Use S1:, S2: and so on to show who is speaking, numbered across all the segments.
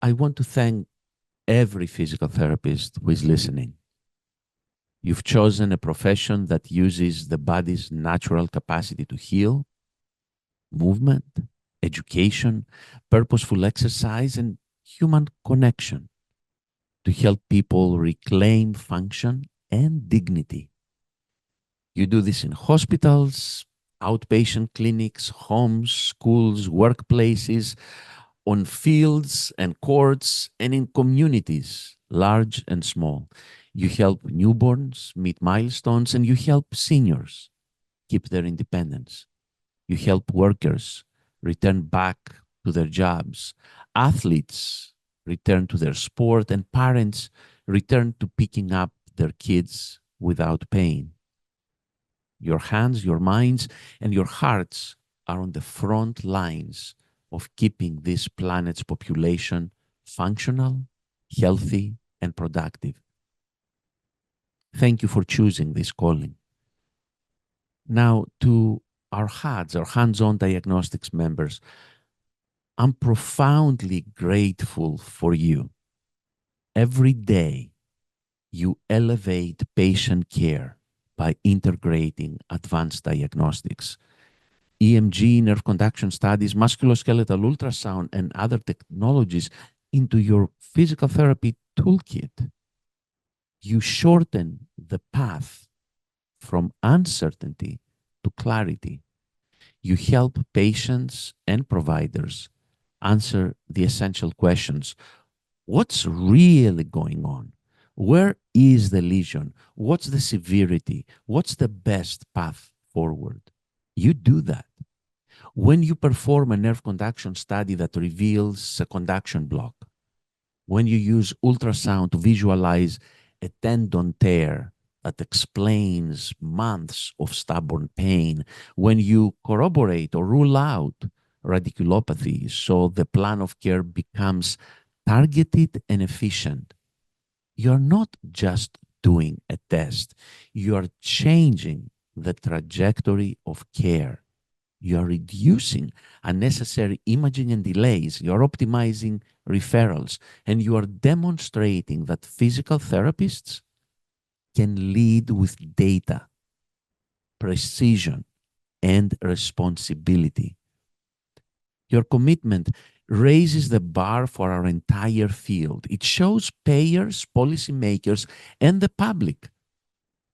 S1: I want to thank every physical therapist who is listening. You've chosen a profession that uses the body's natural capacity to heal, movement, education, purposeful exercise, and human connection to help people reclaim function and dignity. You do this in hospitals, outpatient clinics, homes, schools, workplaces, on fields and courts, and in communities, large and small. You help newborns meet milestones, and you help seniors keep their independence. You help workers return back to their jobs, athletes return to their sport, and parents return to picking up their kids without pain. Your hands, your minds, and your hearts are on the front lines of keeping this planet's population functional, healthy, and productive. Thank you for choosing this calling. Now, to our HADs, our Hands On Diagnostics members, I'm profoundly grateful for you. Every day, you elevate patient care by integrating advanced diagnostics. EMG, nerve conduction studies, musculoskeletal ultrasound, and other technologies into your physical therapy toolkit. You shorten the path from uncertainty to clarity. You help patients and providers answer the essential questions. What's really going on? Where is the lesion? What's the severity? What's the best path forward? You do that. When you perform a nerve conduction study that reveals a conduction block, when you use ultrasound to visualize a tendon tear that explains months of stubborn pain, when you corroborate or rule out radiculopathy so the plan of care becomes targeted and efficient, you're not just doing a test, you're changing the trajectory of care. You're reducing unnecessary imaging and delays. You're optimizing referrals. And you are demonstrating that physical therapists can lead with data, precision, and responsibility. Your commitment raises the bar for our entire field. It shows payers, policymakers, and the public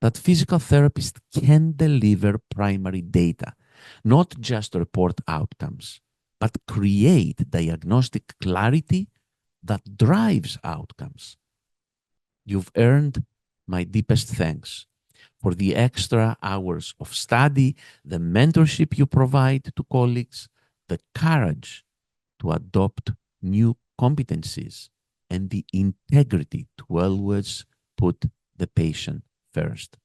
S1: that physical therapists can deliver primary data, not just report outcomes, but create diagnostic clarity that drives outcomes. You've earned my deepest thanks for the extra hours of study, the mentorship you provide to colleagues, the courage to adopt new competencies, and the integrity to always put the patient first.